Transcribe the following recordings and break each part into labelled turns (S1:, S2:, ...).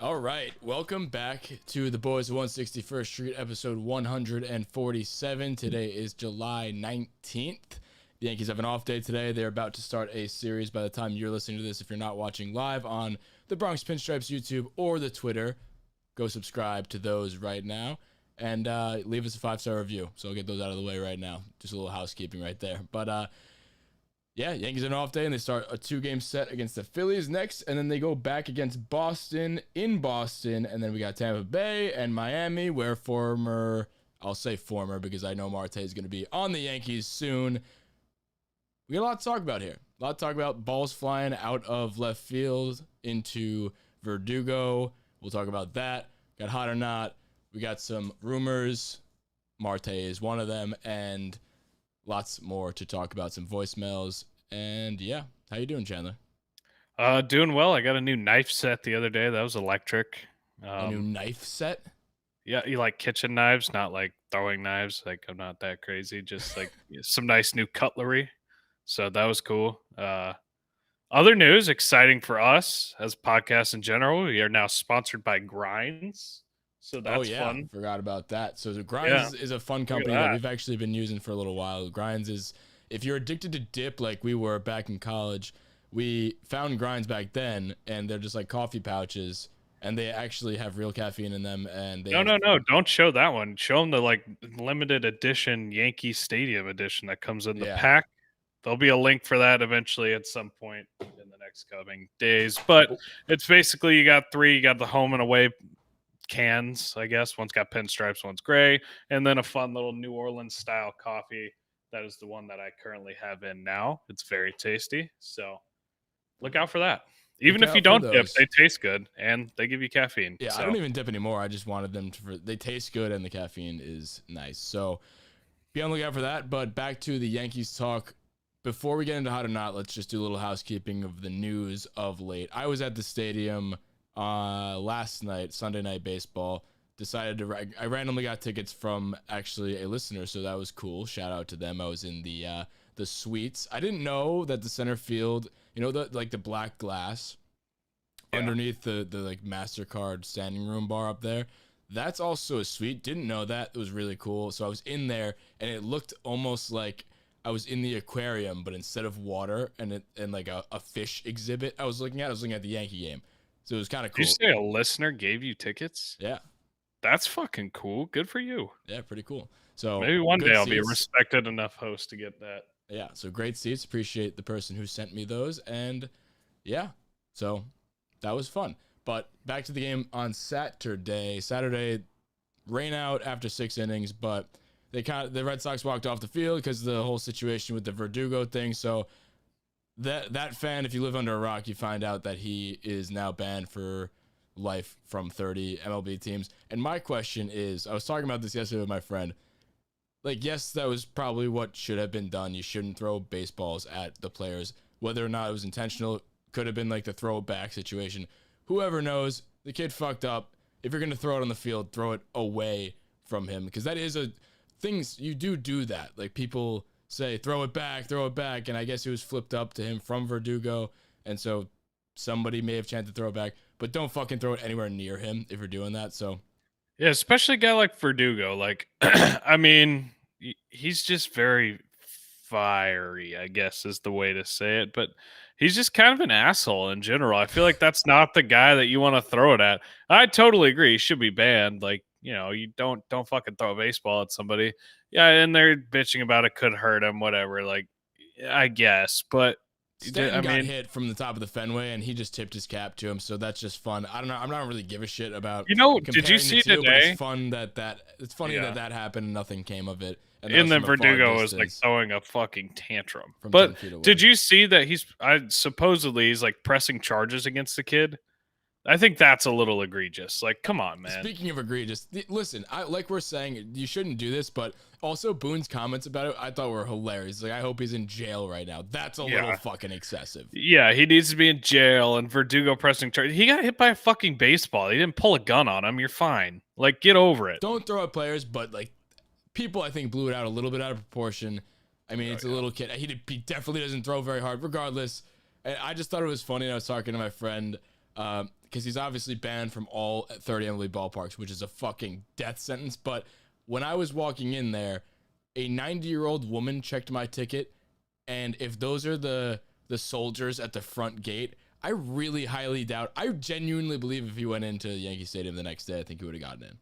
S1: All right, welcome back to the Boys of 161st Street, episode 147. Today is July 19th. The Yankees have an off day today. They're about to start a series by the time you're listening to this. If you're not watching live on the Bronx Pinstripes YouTube or the Twitter, go subscribe to those right now and leave us a 5-star review. So I'll get those out of the way right now. Just a little housekeeping right there. But yeah, Yankees have an off day, and they start a 2-game set against the Phillies next, and then they go back against Boston in Boston, and then we got Tampa Bay and Miami, where I'll say former because I know Marte is going to be on the Yankees soon. We got a lot to talk about here. A lot to talk about. Balls flying out of left field into Verdugo. We'll talk about that. Got hot or not. We got some rumors. Marte is one of them, and lots more to talk about, some voicemails, and yeah. How you doing, Chandler?
S2: Doing well. I got a new knife set the other day. That was electric.
S1: A new knife set?
S2: Yeah, you like kitchen knives, not like throwing knives. Like I'm not that crazy. Just like some nice new cutlery. So that was cool. Other news, exciting for us as podcasts in general. We are now sponsored by Grinds. So
S1: Oh
S2: that's
S1: yeah,
S2: fun.
S1: forgot about that. So the
S2: Yeah,
S1: Grinds is a fun
S2: look at
S1: company that
S2: that.
S1: we've actually been using for a little while. Grinds is, if you're addicted to dip like we were back in college, we found Grinds back then, and they're just like coffee pouches, and they actually have real caffeine in them, and they
S2: No,
S1: have.
S2: no, no. Don't show that one. Show them the like limited edition Yankee Stadium edition that comes in the
S1: Yeah.
S2: pack. There'll be a link for that eventually at some point in the next coming days. But
S1: Oh,
S2: it's basically you got three. You got the home and away cans, I guess. One's got pinstripes, one's gray, and then a fun little New Orleans style coffee. That is the one that I currently have in now. It's very tasty. So look out for that.
S1: look
S2: Even if you
S1: out for
S2: don't dip,
S1: those.
S2: they taste good and they give you caffeine.
S1: Yeah, I
S2: So
S1: don't even dip anymore. I just wanted them to. They taste good, and the caffeine is nice. So be on the lookout for that. But back to the Yankees talk. Before we get into hot or not, let's just do a little housekeeping of the news of late. I was at the stadium last night, Sunday Night Baseball. I randomly got tickets from actually a listener, so that was cool. Shout out to them. I was in the suites. I didn't know that the center field, the black glass underneath the like MasterCard standing room bar up there. That's also a suite. Didn't know that. It was really cool. So I was in there, and it looked almost like I was in the aquarium, but instead of water and like a fish exhibit I was looking at the Yankee game. So it was kind of
S2: did you
S1: cool.
S2: say a listener gave you tickets?
S1: Yeah.
S2: That's fucking cool. Good for you.
S1: Yeah, pretty cool. So
S2: Maybe one day
S1: good
S2: I'll be a
S1: seats.
S2: respected enough host to get that.
S1: Yeah, so great seats. Appreciate the person who sent me those. And yeah, so that was fun. But back to the game on Saturday. Saturday, rain out after 6 innings, but the Red Sox walked off the field because of the whole situation with the Verdugo thing. So that fan, if you live under a rock, you find out that he is now banned for life from 30 MLB teams. And my question is, I was talking about this yesterday with my friend. Like, yes, that was probably what should have been done. You shouldn't throw baseballs at the players. Whether or not it was intentional, could have been like the throw it back situation. Whoever knows, the kid fucked up. If you're going to throw it on the field, throw it away from him. Because that is things you do that. Like, people say, throw it back. And I guess it was flipped up to him from Verdugo. And so somebody may have chanted throw it back. But don't fucking throw it anywhere near him if you're doing that. So
S2: Yeah, especially a guy like Verdugo. Like, I mean, he's just very fiery, I guess is the way to say it. But he's just kind of an asshole in general. I feel like that's not the guy that you want to throw it at. I totally agree. He should be banned. Like, you don't fucking throw a baseball at somebody. Yeah, and they're bitching about it could hurt him, whatever. Like, I guess, but
S1: Stanton
S2: I
S1: got
S2: mean,
S1: hit from the top of the Fenway, and he just tipped his cap to him. So that's just fun. I don't know. I'm not really give a shit about
S2: did you
S1: comparing the
S2: see
S1: two, but
S2: today?
S1: it's funny
S2: Yeah.
S1: that happened and nothing came of it. And that
S2: And
S1: was
S2: then
S1: from a far
S2: Verdugo was like
S1: distance
S2: throwing a fucking tantrum.
S1: from
S2: But
S1: 10 feet away.
S2: did you see that he's like pressing charges against the kid? I think that's a little egregious. Like, come on, man.
S1: Speaking of egregious, listen, like we're saying, you shouldn't do this, but also Boone's comments about it, I thought were hilarious. Like, I hope he's in jail right now. That's a little fucking excessive.
S2: Yeah, he needs to be in jail. And Verdugo pressing charges. He got hit by a fucking baseball. He didn't pull a gun on him. You're fine. Like, get over it.
S1: Don't throw at players, but like people, I think, blew it out a little bit out of proportion. I mean, it's a little kid. He definitely doesn't throw very hard, regardless. And I just thought it was funny. And I was talking to my friend because he's obviously banned from all 30 MLB ballparks, which is a fucking death sentence. But when I was walking in there, a 90-year-old woman checked my ticket, and if those are the soldiers at the front gate, I really highly doubt. I genuinely believe if he went into Yankee Stadium the next day, I think he would have gotten in.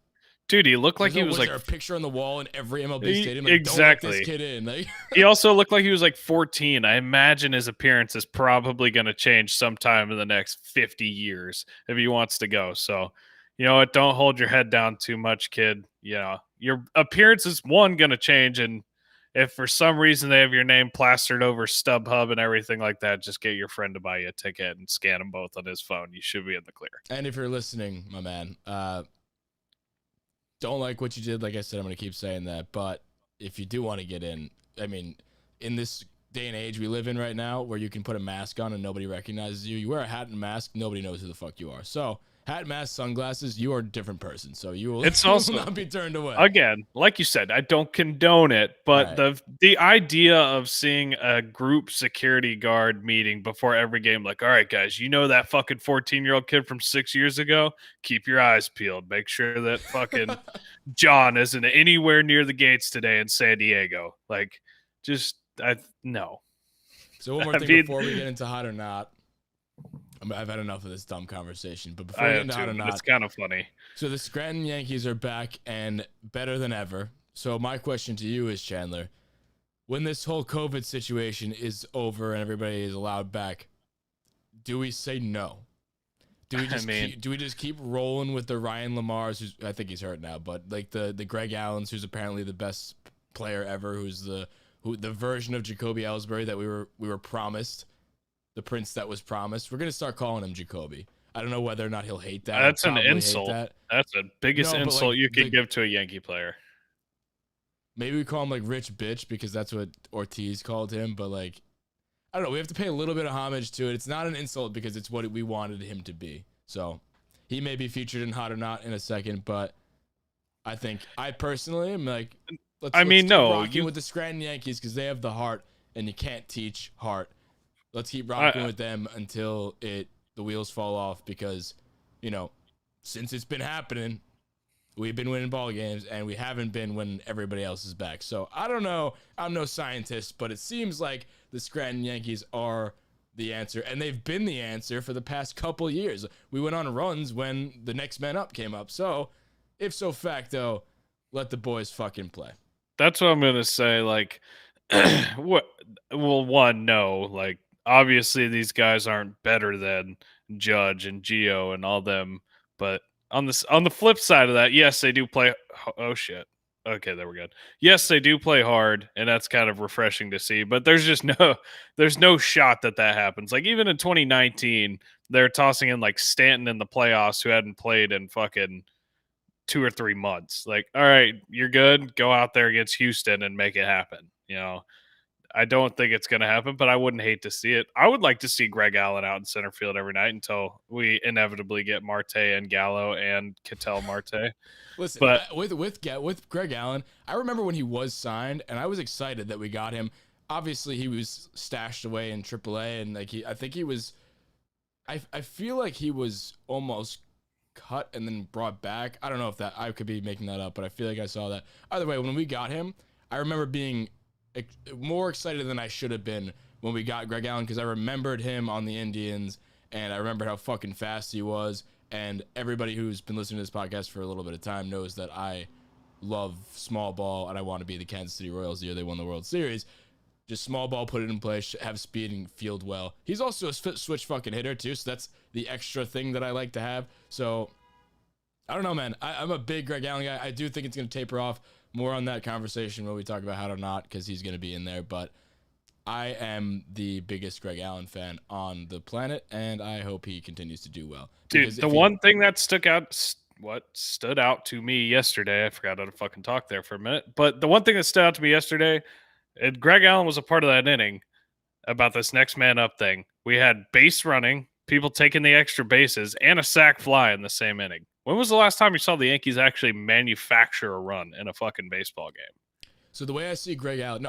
S2: Dude, he looked like he was
S1: Was
S2: like
S1: there a picture on the wall in every MLB stadium? Like, don't let this
S2: exactly.
S1: kid in. Like,
S2: He also looked like he was like 14. I imagine his appearance is probably going to change sometime in the next 50 years if he wants to go. So, you know what? Don't hold your head down too much, kid. You know, your appearance is one going to change. And if for some reason they have your name plastered over StubHub and everything like that, just get your friend to buy you a ticket and scan them both on his phone. You should be in the clear.
S1: and if you're listening, my man, don't like what you did. Like I said, I'm going to keep saying that. But if you do want to get in, I mean, in this day and age we live in right now where you can put a mask on and nobody recognizes you, you wear a hat and mask, nobody knows who the fuck you are. So hat, mask, sunglasses, you are a different person. So you will,
S2: It's
S1: you
S2: also
S1: will not be turned away.
S2: again, like you said, I don't condone it, but
S1: Right.
S2: the idea of seeing a group security guard meeting before every game, like, all right, guys, you know that fucking 14-year-old kid from 6 years ago? Keep your eyes peeled. Make sure that fucking John isn't anywhere near the gates today in San Diego. Like, just I no.
S1: So one more
S2: I
S1: thing
S2: mean,
S1: before we get into hot or not. I've had enough of this dumb conversation, but before
S2: I
S1: we get
S2: have
S1: into hot
S2: too,
S1: or
S2: but it's
S1: not,
S2: kind of funny.
S1: so the Scranton Yankees are back and better than ever. So my question to you is, Chandler, when this whole COVID situation is over and everybody is allowed back, do we say no?
S2: I mean,
S1: Do we just keep rolling with the Ryan Lamars, who's, I think he's hurt now, but like the Greg Allens, who's apparently the best player ever, who's the version of Jacoby Ellsbury that we were promised, the prince that was promised. We're gonna start calling him Jacoby. I don't know whether or not he'll hate that. He'll
S2: that's an
S1: probably hate
S2: insult.
S1: that.
S2: That's the biggest
S1: No, but like
S2: insult you could
S1: the
S2: give to a Yankee player.
S1: maybe we call him like rich bitch because that's what Ortiz called him. But like, I don't know. We have to pay a little bit of homage to it. It's not an insult because it's what we wanted him to be. So he may be featured in Hot or Not in a second, but I think I personally am like,
S2: I mean,
S1: keep
S2: no,
S1: rocking with the Scranton Yankees because they have the heart, and you can't teach heart. Let's keep rocking
S2: I,
S1: with them until the wheels fall off because, you know, since it's been happening, we've been winning ball games and we haven't been when everybody else is back. So I don't know. I'm no scientist, but it seems like the Scranton Yankees are the answer, and they've been the answer for the past couple years. We went on runs when the next man up came up. So if so facto, let the boys fucking play.
S2: that's what I'm gonna say. Like, what? Well, one, no. Like, obviously, these guys aren't better than Judge and Gio and all them. But on the flip side of that, yes, they do play. Oh shit. Okay, there we go. Yes, they do play hard, and that's kind of refreshing to see. But there's just there's no shot that happens. Like even in 2019, they're tossing in like Stanton in the playoffs, who hadn't played in fucking 2 or 3 months. Like, all right, you're good. Go out there against Houston and make it happen. You know, I don't think it's going to happen, but I wouldn't hate to see it. I would like to see Greg Allen out in center field every night until we inevitably get Marte and Gallo and Ketel Marte.
S1: Listen,
S2: But
S1: with Greg Allen, I remember when he was signed, and I was excited that we got him. Obviously, he was stashed away in AAA, and like I think he was. I feel like he was almost cut and then brought back. I don't know if that I could be making that up, but I feel like I saw that. Either way, when we got him, I remember being more excited than I should have been when we got Greg Allen because I remembered him on the Indians and I remembered how fucking fast he was. And everybody who's been listening to this podcast for a little bit of time knows that I love small ball and I want to be the Kansas City Royals the year they won the World Series. Just small ball, put it in place, have speed and field well. He's also a switch fucking hitter too, so that's the extra thing that I like to have. So I don't know, man. I'm a big Greg Allen guy. I do think it's going to taper off. More on that conversation when we talk about how to not, because he's going to be in there. But I am the biggest Greg Allen fan on the planet, and I hope he continues to do well.
S2: dude, the one thing that stood out to me yesterday, I forgot how to fucking talk there for a minute, but the one thing that stood out to me yesterday, and Greg Allen was a part of that inning about this next man up thing. We had base running, people taking the extra bases, and a sac fly in the same inning. When was the last time you saw the Yankees actually manufacture a run in a fucking baseball game?
S1: So the way I see Greg Allen,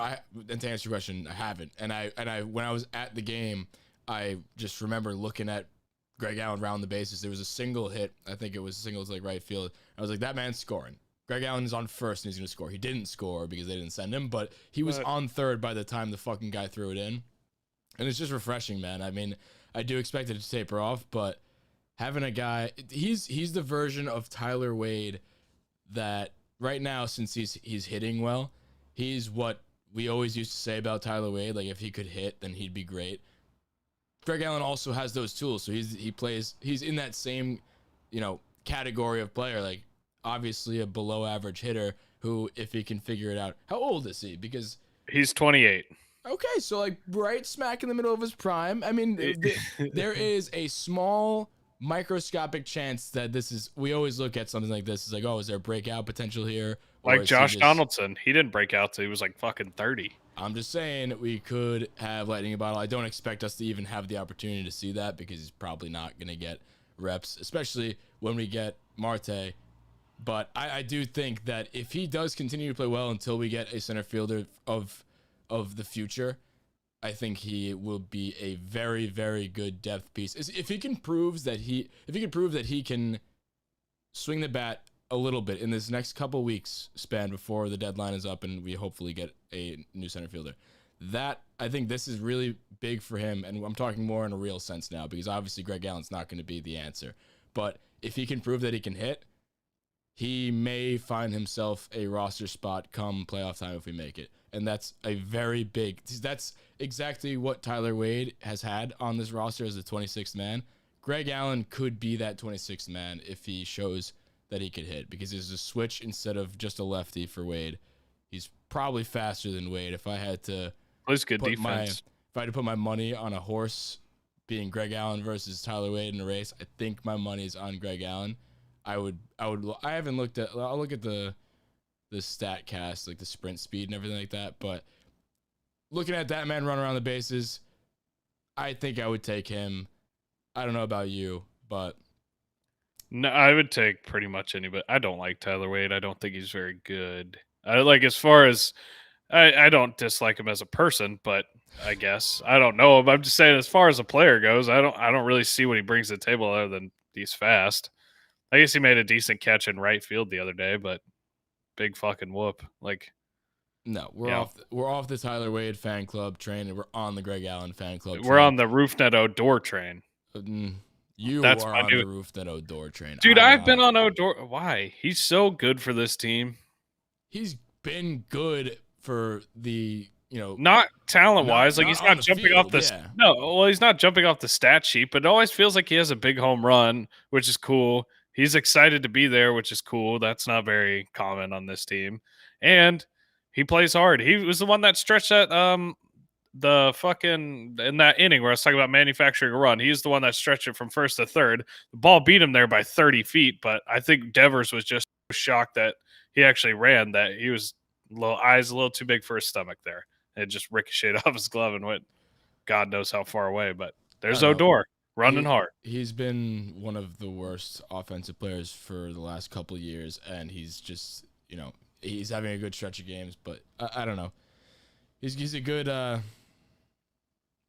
S1: and to answer your question, I haven't. And I when I was at the game, I just remember looking at Greg Allen round the bases. There was a single hit. I think it was a single to like right field. I was like, that man's scoring. Greg Allen's on first and he's going to score. He didn't score because they didn't send him, but he was on third by the time the fucking guy threw it in. And it's just refreshing, man. I mean, I do expect it to taper off, but having a guy, he's the version of Tyler Wade that right now, since he's hitting well, he's what we always used to say about Tyler Wade. Like, if he could hit, then he'd be great. Greg Allen also has those tools, so he's in that same, category of player. Like, obviously a below average hitter who, if he can figure it out, how old is he? Because
S2: he's 28.
S1: Okay, so like right smack in the middle of his prime. I mean, there is a small microscopic chance that we always look at something like this. It's like, oh, is there breakout potential here?
S2: Like Josh Donaldson. He didn't break out till he was like fucking 30.
S1: I'm just saying we could have lightning in a bottle. I don't expect us to even have the opportunity to see that because he's probably not going to get reps, especially when we get Marte. But I do think that if he does continue to play well until we get a center fielder of the future, I think he will be a very, very good depth piece. If he can prove that he can swing the bat a little bit in this next couple weeks span before the deadline is up and we hopefully get a new center fielder, that I think this is really big for him. And I'm talking more in a real sense now because obviously Greg Allen's not going to be the answer. But if he can prove that he can hit, he may find himself a roster spot come playoff time if we make it. And that's that's exactly what Tyler Wade has had on this roster as the 26th man. Greg Allen could be that 26th man if he shows that he could hit, because there's a switch instead of just a lefty for Wade. He's probably faster than Wade. If I had to
S2: put
S1: my money on a horse being Greg Allen versus Tyler Wade in a race, I think my money's on Greg Allen. I haven't looked at, I'll look at the stat cast, like the sprint speed and everything like that. But looking at that man run around the bases, I think I would take him. I don't know about you, but
S2: no, I would take pretty much anybody. I don't like Tyler Wade. I don't think he's very good. As far as I don't dislike him as a person, but I guess I don't know him. I'm just saying, as far as a player goes, I don't really see what he brings to the table other than he's fast. I guess he made a decent catch in right field the other day, but big fucking whoop. Like,
S1: no, we're off the Tyler Wade fan club train, and we're on the Greg Allen fan club train.
S2: We're on the RoofNet Odor train.
S1: That's are on the RoofNet Odor train.
S2: Dude, I've been on Odor. Why? He's so good for this team.
S1: He's been good for the,
S2: not talent-wise. Like, he's not jumping off the... Yeah. No, well, he's not jumping off the stat sheet, but it always feels like he has a big home run, which is cool. He's excited to be there, which is cool. That's not very common on this team. And he plays hard. He was the one that stretched that in that inning where I was talking about manufacturing a run. He's the one that stretched it from first to third. The ball beat him there by 30 feet, but I think Devers was just shocked that he actually ran, that he was eyes a little too big for his stomach there. It just ricocheted off his glove and went God knows how far away. But there's Odor running hard.
S1: He's been one of the worst offensive players for the last couple of years, and he's just, he's having a good stretch of games, but I don't know. He's a good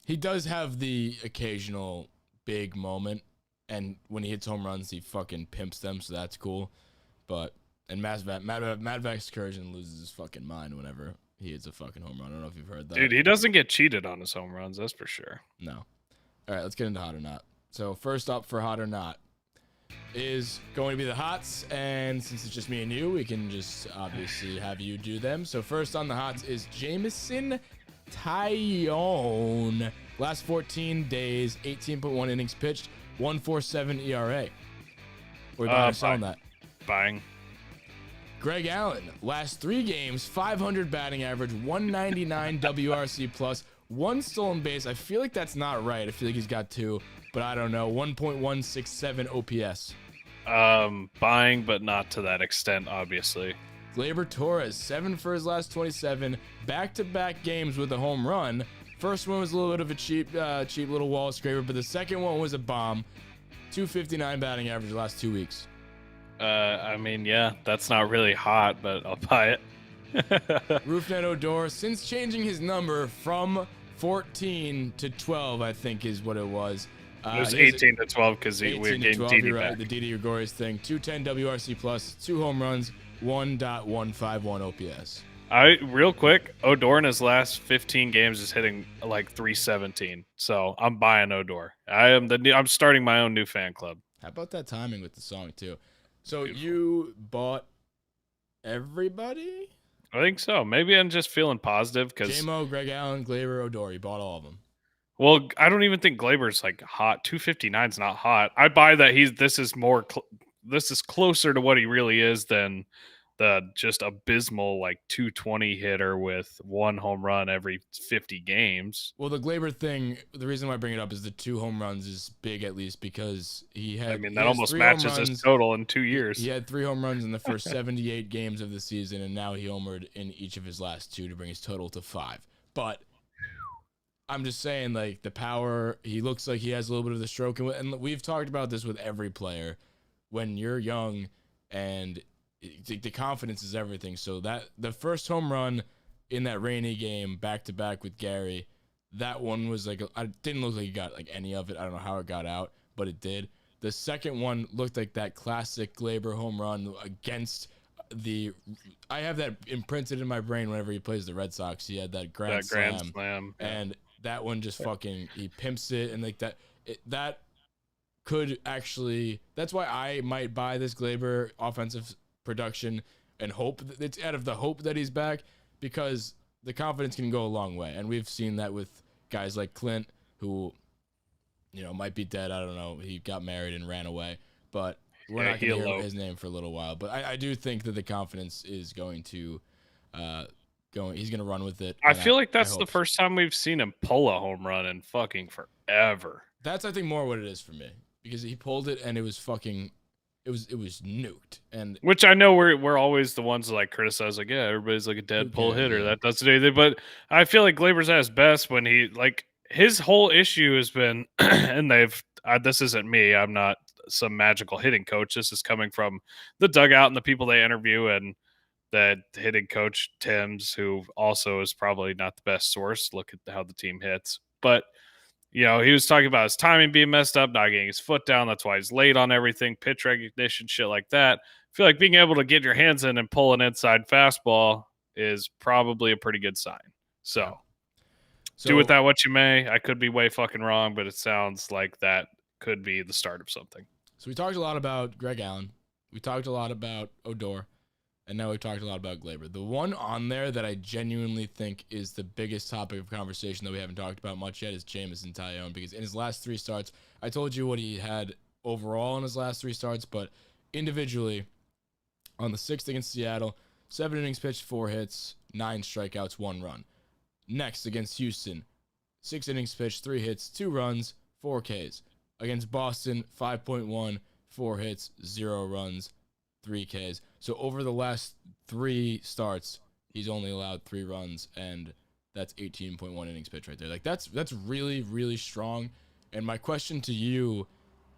S1: he does have the occasional big moment, and when he hits home runs, he fucking pimps them, so that's cool. But Matt Excursion loses his fucking mind whenever he hits a fucking home run. I don't know if you've heard that.
S2: Dude, he doesn't get cheated on his home runs, that's for sure.
S1: No. All right, let's get into Hot or Not. So first up for Hot or Not is going to be the Hots, and since it's just me and you, we can just obviously have you do them. So first on the Hots is Jameson Taillon. Last 14 days, 18.1 innings pitched, 1.47 ERA. We're buying or selling that?
S2: Buying.
S1: Greg Allen, last 3 games, 500 batting average, 199 WRC plus, 1 stolen base. I feel like that's not right. I feel like he's got 2, but I don't know. 1.167 OPS.
S2: Buying, but not to that extent, obviously.
S1: Gleyber Torres, 7 for his last 27, back-to-back games with a home run. First one was a little bit of a cheap little wall scraper, but the second one was a bomb. 259 batting average the last 2 weeks.
S2: I mean, yeah, that's not really hot, but I'll buy it.
S1: RoofNet Odor, since changing his number from 14 to 12, I think is what it was.
S2: It was
S1: He has
S2: 18-12 because we were
S1: 18 to
S2: getting
S1: 12.
S2: Didi
S1: You're right.
S2: back.
S1: The Didi Gregorius thing. 210 WRC plus, 2 home runs, 1.151 OPS.
S2: Real quick, Odor in his last 15 games is hitting like 317. So I'm buying Odor. I'm starting my own new fan club.
S1: How about that timing with the song too? So
S2: Beautiful.
S1: you bought everybody?
S2: I think so. Maybe I'm just feeling positive because,
S1: JMO, Greg Allen, Glaber, Odor. You bought all of them.
S2: well, I don't even think Glaber's like hot. 259 is not hot. I buy that this is closer to what he really is than the just abysmal like 220 hitter with 1 home run every 50 games.
S1: Well, the Glaber thing, the reason why I bring it up is the 2 home runs is big, at least because he
S2: That
S1: has
S2: almost
S1: 3 home
S2: matches his
S1: runs.
S2: total in 2
S1: He
S2: years.
S1: had 3 home runs in the first 78 games of the season, and now he homered in each of his last 2 to bring his total to 5. But I'm just saying, like, the power, he looks like he has a little bit of the stroke. And we've talked about this with every player. When you're young and the confidence is everything. So that the first home run in that rainy game back to back with Gary, that one was like, I didn't look like he got like any of it. I don't know how it got out, but it did. The second one looked like that classic Glaber home run against I have that imprinted in my brain whenever he plays the Red Sox. He had that grand slam.
S2: Yeah.
S1: And that one just fucking, he pimps it. And like that could actually, that's why I might buy this Glaber offensive production and hope that it's out of the hope that he's back, because the confidence can go a long way. And we've seen that with guys like Clint, who, might be dead. I don't know. He got married and ran away, but we're not going to hear his name for a little while. But I do think that the confidence is going to, he's going to run with it.
S2: I feel like that's the first time we've seen him pull a home run in fucking forever.
S1: That's, I think, more what it is for me, because he pulled it and it was fucking, it was nuked. And
S2: which I know we're always the ones that like criticize, like, yeah, everybody's like a dead pull hitter. Yeah. That doesn't do anything. But I feel like Glaber's at his best when he, like, his whole issue has been, and this isn't me. I'm not some magical hitting coach. This is coming from the dugout and the people they interview, and that hitting coach Tim's, who also is probably not the best source. Look at how the team hits. But he was talking about his timing being messed up, not getting his foot down. That's why he's late on everything, pitch recognition, shit like that. I feel like being able to get your hands in and pull an inside fastball is probably a pretty good sign. So do with that what you may. I could be way fucking wrong, but it sounds like that could be the start of something.
S1: So we talked a lot about Greg Allen. We talked a lot about Odor. And now we've talked a lot about Glaber. The one on there that I genuinely think is the biggest topic of conversation that we haven't talked about much yet is Jameson Taillon, because in his last 3 starts, I told you what he had overall in his last 3 starts, but individually, on the 6th against Seattle, 7 innings pitched, 4 hits, 9 strikeouts, 1 run. Next, against Houston, 6 innings pitched, 3 hits, 2 runs, 4 Ks. Against Boston, 5.1, 4 hits, 0 runs, 3 Ks. So over the last 3 starts, he's only allowed 3 runs, and that's 18.1 innings pitched right there. Like, that's really, really strong. And my question to you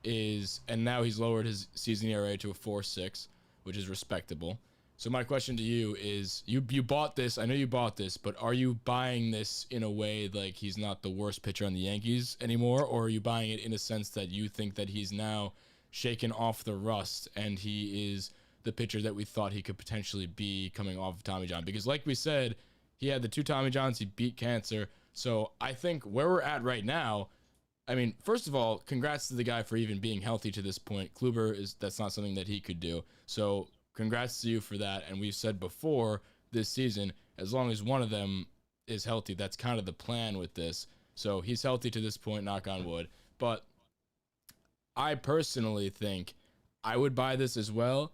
S1: is, and now he's lowered his season ERA to a 4.6, which is respectable. So my question to you is, you bought this. I know you bought this, but are you buying this in a way like he's not the worst pitcher on the Yankees anymore, or are you buying it in a sense that you think that he's now shaken off the rust and he is the pitcher that we thought he could potentially be coming off of Tommy John? Because like we said, he had the 2 Tommy Johns, he beat cancer. So I think where we're at right now, I mean, first of all, congrats to the guy for even being healthy to this point. Kluber, that's not something that he could do. So congrats to you for that. And we've said before this season, as long as one of them is healthy, that's kind of the plan with this. So he's healthy to this point, knock on wood. But I personally think I would buy this as well,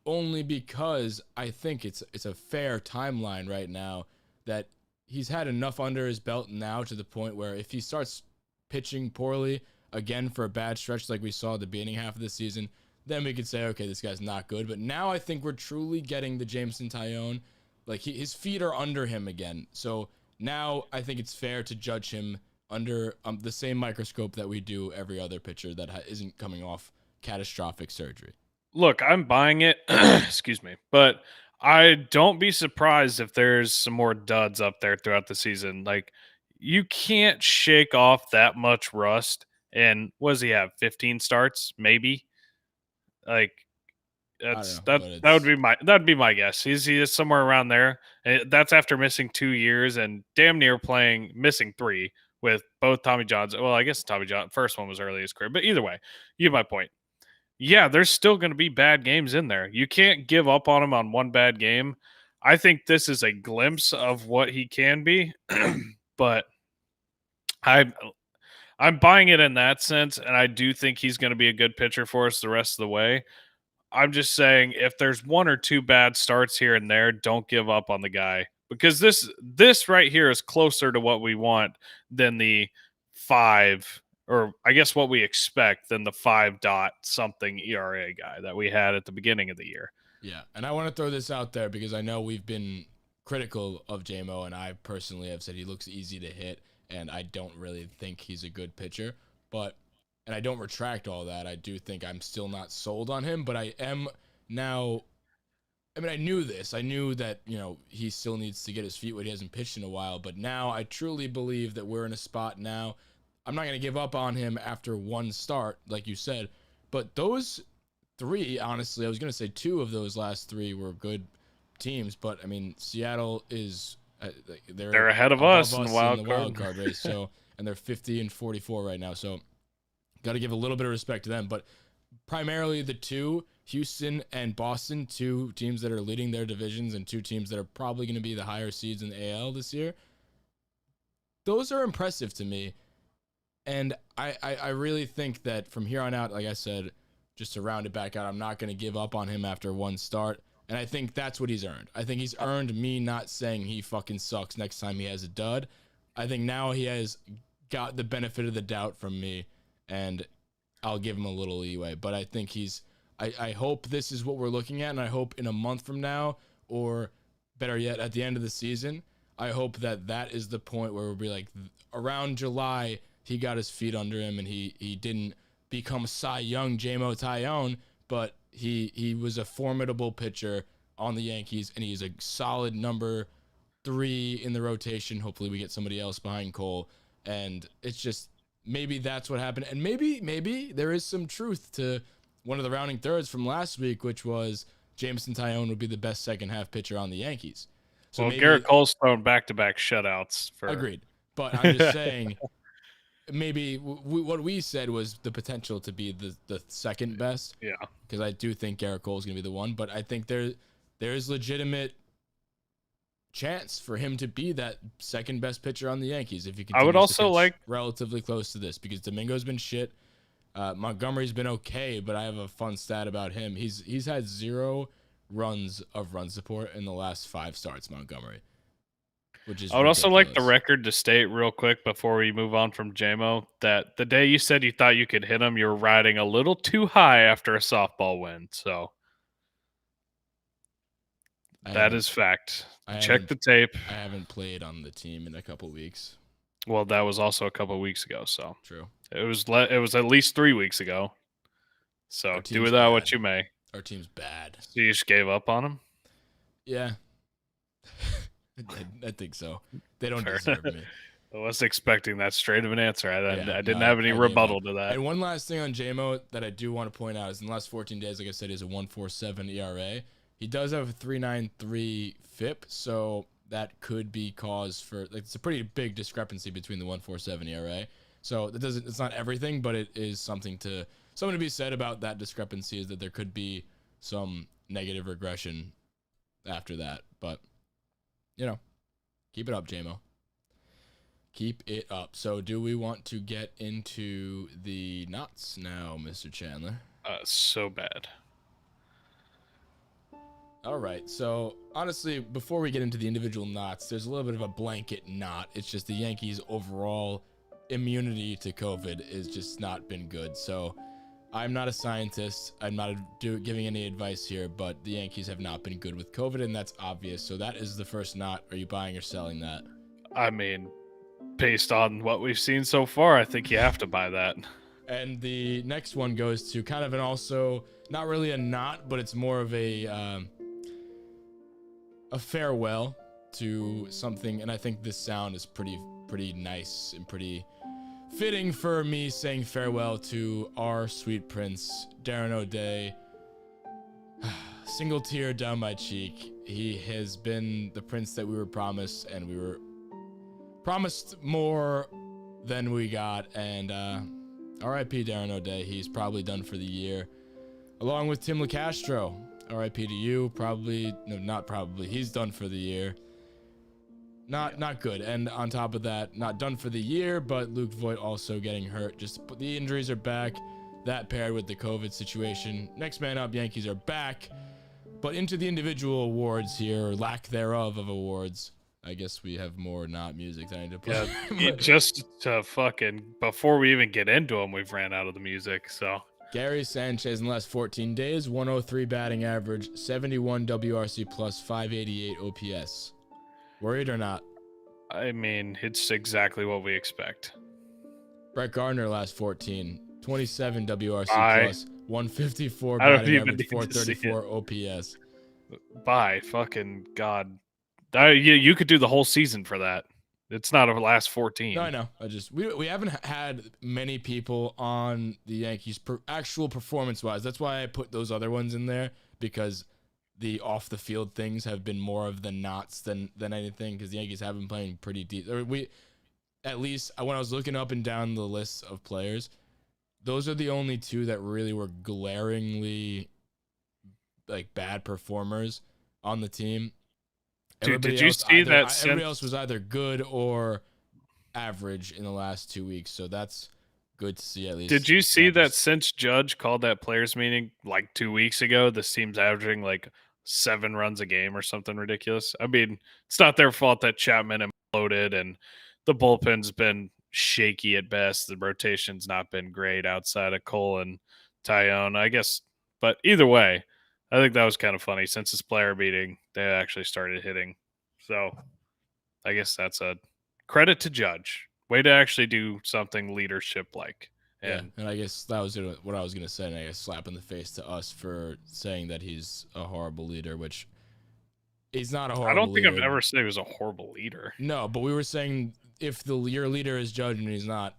S1: only because I think it's a fair timeline right now that he's had enough under his belt now to the point where if he starts pitching poorly again for a bad stretch like we saw at the beginning half of the season, then we could say, okay, this guy's not good. But now I think we're truly getting the Jameson Taillon. Like, his feet are under him again. So now I think it's fair to judge him under the same microscope that we do every other pitcher that isn't coming off catastrophic surgery.
S2: Look, I'm buying it. Excuse me. But I don't be surprised if there's some more duds up there throughout the season. Like, you can't shake off that much rust And what does he have? 15 starts, maybe. Like
S1: I don't know,
S2: that
S1: but
S2: that'd be my guess. He is somewhere around there. And that's after missing 2 years and damn near missing three with both Tommy John's. Well, I guess Tommy John first one was early in his career, but either way, you get my point. Yeah, there's still going to be bad games in there. You can't give up on him on one bad game. I think this is a glimpse of what he can be, but I I'm buying it in that sense, and I do think he's going to be a good pitcher for us the rest of the way. I'm just saying, if there's one or two bad starts here and there, don't give up on the guy because this right here is closer to what we want than the 5, or I guess what we expect, than the 5 dot something ERA guy that we had at the beginning of the year.
S1: yeah. And I want to throw this out there because I know we've been critical of JMO, and I personally have said he looks easy to hit, and I don't really think he's a good pitcher. But, and I don't retract all that. I do think I'm still not sold on him, but I am now. I mean, I knew this. I knew that, he still needs to get his feet wet. He hasn't pitched in a while, but now I truly believe that we're in a spot now. I'm not going to give up on him after one start, like you said, but those three, honestly, I was going to say two of those last three were good teams, but I mean, Seattle is they're
S2: They're ahead of
S1: above
S2: us in the
S1: us in the
S2: wild
S1: wild
S2: card.
S1: card race. So, and they're 50 and 44 right now. So, got to give a little bit of respect to them, but primarily the two, Houston and Boston, two teams that are leading their divisions and two teams that are probably going to be the higher seeds in the AL this year. Those are impressive to me. And I really think that from here on out, like I said, just to round it back out, I'm not going to give up on him after one start. And I think that's what he's earned. I think he's earned me not saying he fucking sucks next time he has a dud. I think now he has got the benefit of the doubt from me, and I'll give him a little leeway. But I think I hope this is what we're looking at, and I hope in a month from now, or better yet, at the end of the season, I hope that is the point where we'll be like, around July, he got his feet under him, and he didn't become Cy Young, JMO Tyone, but he was a formidable pitcher on the Yankees, and he's a solid number 3 in the rotation. Hopefully we get somebody else behind Cole, and it's just maybe that's what happened, and maybe there is some truth to one of the rounding thirds from last week, which was Jameson Tyone would be the best second half pitcher on the Yankees. So
S2: Well,
S1: maybe
S2: Garrett Cole's thrown back-to-back shutouts for.
S1: agreed, but I'm just saying maybe what we said was the potential to be the second best.
S2: Yeah,
S1: because I do think Garrett Cole is going to be the one, but I think there is legitimate chance for him to be that second best pitcher on the Yankees if he
S2: I would
S1: continues to
S2: also
S1: pitch
S2: like.
S1: relatively close to this, because Domingo's been shit. Montgomery's been okay, but I have a fun stat about him. He's had 0 runs of run support in the last 5 starts, Montgomery, which is
S2: I would also like the
S1: ridiculous.
S2: record to state real quick before we move on from JMO that the day you said you thought you could hit him, you were riding a little too high after a softball win. So
S1: I
S2: that
S1: haven't
S2: is fact.
S1: I
S2: Check
S1: haven't
S2: the tape.
S1: I haven't played on the team in a couple weeks.
S2: Well, that was also a couple of weeks ago. So
S1: True.
S2: it was at least 3 weeks ago.
S1: Our
S2: So do
S1: team's
S2: with that
S1: bad.
S2: what you may.
S1: Our team's bad.
S2: So you just gave up on him?
S1: Yeah. I think so. They don't
S2: Fair
S1: deserve
S2: enough.
S1: me.
S2: I wasn't expecting that straight of an answer. I
S1: Yeah,
S2: didn't
S1: no,
S2: have any
S1: I gave
S2: rebuttal
S1: up.
S2: to that.
S1: And one last thing on JMO that I do want to point out is in the last 14 days, like I said, is a 1.47 ERA. He does have a 3.93 FIP, so that could be cause for, like, it's a pretty big discrepancy between the 1.47 ERA. So it's not everything, but it is something to be said about that discrepancy, is that there could be some negative regression after that. But keep it up, JMO. Keep it up. So do we want to get into the knots now, Mr. Chandler?
S2: So bad.
S1: All right. So honestly, before we get into the individual knots, there's a little bit of a blanket knot. It's just the Yankees' overall immunity to COVID has just not been good. So I'm not a scientist. I'm not giving any advice here, but the Yankees have not been good with COVID, and that's obvious. So that is the first knot. Are you buying or selling that?
S2: I mean, based on what we've seen so far, I think you have to buy that.
S1: And the next one goes to kind of an also not really a knot, but it's more of a farewell to something. And I think this sound is pretty nice and pretty fitting for me saying farewell to our sweet prince, Darren O'Day. Single tear down my cheek. He has been the prince that we were promised, and we were promised more than we got. And R.I.P. Darren O'Day. He's probably done for the year, along with Tim LeCastro. R.I.P. to you. Probably, no, not probably. He's done for the year. Not good. And on top of that, not done for the year, but Luke Voigt also getting hurt. Just the injuries are back. That paired with the COVID situation. Next man up, Yankees are back. But into the individual awards here, or lack thereof of awards. I guess we have more not music that I need to play.
S2: Yeah, just to fucking, before we even get into them, we've ran out of the music, so.
S1: Gary Sanchez in the last 14 days, 103 batting average, 71 WRC plus, 588 OPS. Worried or not?
S2: I mean, it's exactly what we expect.
S1: Brett Gardner last 14, 27 WRC plus, 154
S2: I don't
S1: batting
S2: even
S1: average,
S2: need to see
S1: 434 OPS.
S2: By fucking God. You could do the whole season for that. It's not a last 14.
S1: No, I know. We haven't had many people on the Yankees actual performance wise. That's why I put those other ones in there, because the off the field things have been more of the knots than anything, because the Yankees have been playing pretty deep. At least when I was looking up and down the list of players, those are the only two that really were glaringly like bad performers on the team.
S2: Dude, did you see that?
S1: Everybody else was either good or average in the last 2 weeks, so that's good to see at least.
S2: Did you see that since Judge called that players meeting like 2 weeks ago, this team's averaging like 7 runs a game or something ridiculous? I mean, it's not their fault that Chapman imploded and the bullpen's been shaky at best. The rotation's not been great outside of Cole and Tyone, I guess. But either way, I think that was kind of funny. Since this player meeting, they actually started hitting. So I guess that's a credit to Judge. Way to actually do something leadership like.
S1: And I guess that was what I was going to say, and I guess slap in the face to us for saying that he's a horrible leader, which he's not a horrible leader.
S2: I don't think I've ever said he was a horrible leader.
S1: No, but we were saying if your leader is Judge and he's not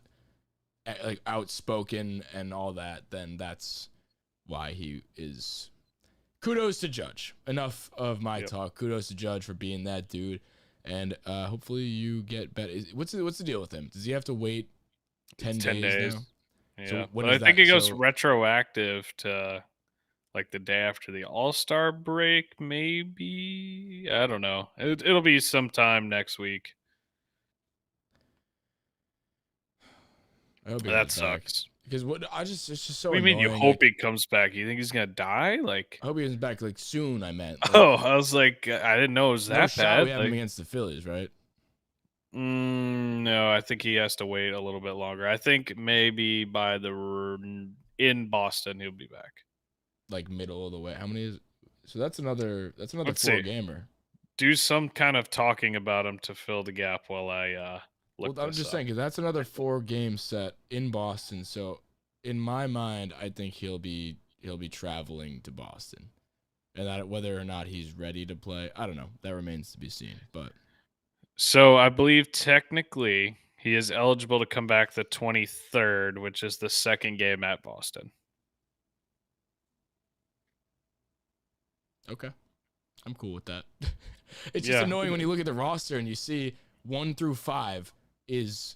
S1: like outspoken and all that, then that's why he is. Kudos to Judge. Enough of my talk. Kudos to Judge for being that dude. And hopefully you get better. What's the deal with him? Does he have to wait 10 days now?
S2: Yeah,
S1: so
S2: but I think it goes retroactive to like the day after the All-Star break, maybe. I don't know. It'll be sometime next week.
S1: I hope
S2: that sucks.
S1: Because it's just so.
S2: What do you mean? You hope he comes back? You think he's gonna die? Like,
S1: I hope he comes back like soon. I meant. Like,
S2: I was like, I didn't know it was that bad.
S1: We have him against the Phillies, right?
S2: No, I think he has to wait a little bit longer. I think maybe by in Boston he'll be back.
S1: Like middle of the way. How many is? So that's another 4-gamer.
S2: Do some kind of talking about him to fill the gap while I look.
S1: Well, I'm just saying, because that's another 4-game set in Boston. So in my mind, I think he'll be traveling to Boston, and that whether or not he's ready to play, I don't know. That remains to be seen. But
S2: so I believe technically he is eligible to come back the 23rd, which is the second game at Boston.
S1: Okay, I'm cool with that. It's just annoying when you look at the roster and you see 1 through 5 is,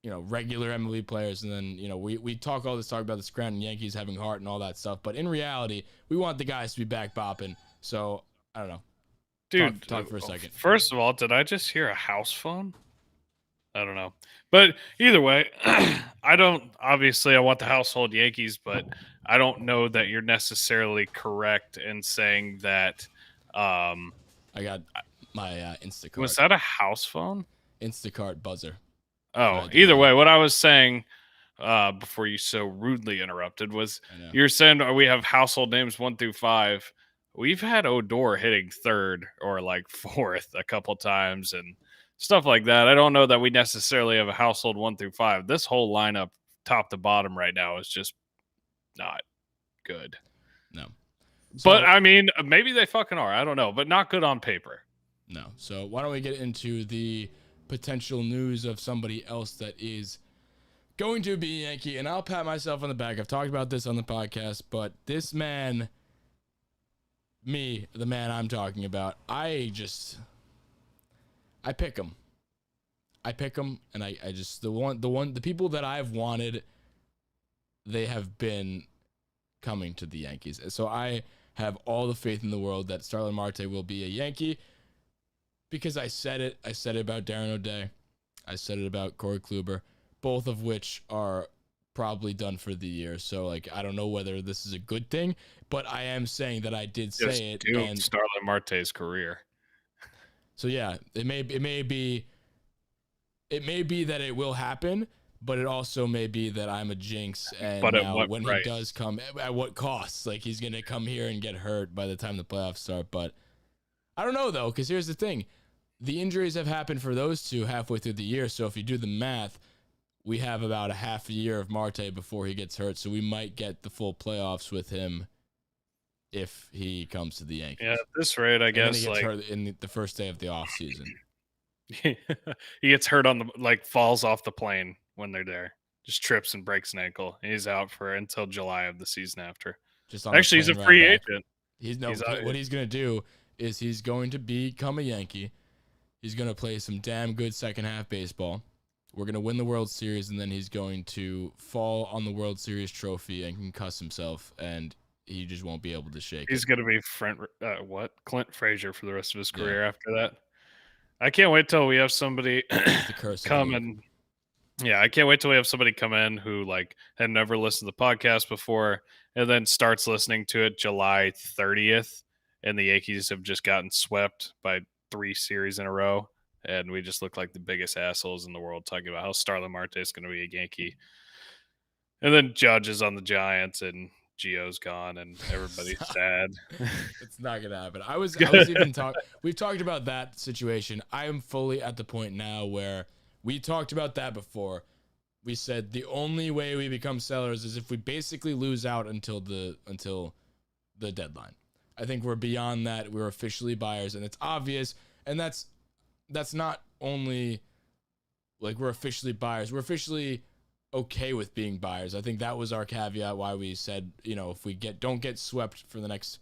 S1: regular MLB players, and then we talk all this talk about the Scranton Yankees having heart and all that stuff, but in reality, we want the guys to be back bopping. So I don't know,
S2: dude.
S1: Talk for a second.
S2: First of all, did I just hear a house phone? I don't know, but either way, I want the household Yankees, but I don't know that you're necessarily correct in saying that.
S1: I got my Instacart.
S2: Was that a house phone?
S1: Instacart buzzer.
S2: Oh, either way, what I was saying before you so rudely interrupted was you're saying we have household names 1 through 5. We've had Odor hitting 3rd or like 4th a couple times and stuff like that. I don't know that we necessarily have a household 1 through 5. This whole lineup, top to bottom, right now is just not good.
S1: No.
S2: But I mean, maybe they fucking are. I don't know, but not good on paper.
S1: No. So why don't we get into the potential news of somebody else that is going to be a Yankee, and I'll pat myself on the back. I've talked about this on the podcast, but this man, me, the man I'm talking about, I pick him. I pick him, and I just the people that I've wanted, they have been coming to the Yankees. So I have all the faith in the world that Starling Marte will be a Yankee because I said it. I said it about Darren O'Day. I said it about Corey Kluber, both of which are probably done for the year. So like I don't know whether this is a good thing, but I am saying that I did
S2: Just
S1: say it.
S2: doomed
S1: And
S2: Starling Marte's career.
S1: so yeah, it may be that it will happen, but it also may be that I'm a jinx. And
S2: But at
S1: now
S2: what
S1: when he
S2: price?
S1: does come, at what cost? Like he's gonna come here and get hurt by the time the playoffs start. But I don't know though, because here's the thing: the injuries have happened for those two halfway through the year. So if you do the math, we have about a half a year of Marte before he gets hurt. So we might get the full playoffs with him if he comes to the Yankees.
S2: Yeah, at this rate, I
S1: And then he
S2: guess
S1: gets
S2: like
S1: hurt in the first day of the offseason.
S2: he gets hurt on the falls off the plane when they're there. Just trips and breaks an ankle. He's out for until July of the season after.
S1: Just on the
S2: Actually, he's a
S1: plane ride
S2: free
S1: back.
S2: agent.
S1: He's no.
S2: He's out.
S1: What he's gonna do is he's going to become a Yankee. He's gonna play some damn good second half baseball. We're gonna win the World Series, and then he's going to fall on the World Series trophy and concuss himself, and he just won't be able to shake
S2: He's
S1: it.
S2: going to be Clint Frazier for the rest of his
S1: Yeah,
S2: career after that. I can't wait till we have somebody
S1: it's the curse of
S2: come
S1: Luke.
S2: and yeah, I can't wait till we have somebody come in who like had never listened to the podcast before and then starts listening to it July 30th and the Yankees have just gotten swept by 3 series in a row and we just look like the biggest assholes in the world talking about how Starlin Marte is going to be a Yankee. And then Judge is on the Giants and Gio's gone and everybody's sad.
S1: It's not gonna happen. I was even talk. We've talked about that situation. I am fully at the point now where we talked about that before. We said the only way we become sellers is if we basically lose out until the deadline. I think we're beyond that. We're officially buyers, and it's obvious. And that's not only like we're officially buyers. We're officially okay with being buyers. I think that was our caveat why we said, if we don't get swept for the next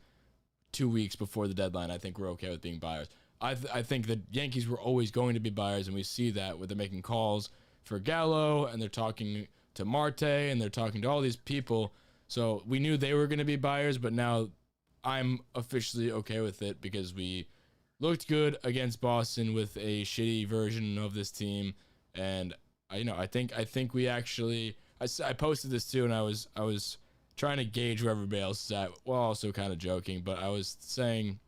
S1: 2 weeks before the deadline, I think we're okay with being buyers. I think the Yankees were always going to be buyers, and we see that where they're making calls for Gallo, and they're talking to Marte, and they're talking to all these people. So we knew they were going to be buyers, but now I'm officially okay with it because we looked good against Boston with a shitty version of this team, and I think we actually I posted this too, and I was trying to gauge where everybody else is at, while also kind of joking, but I was saying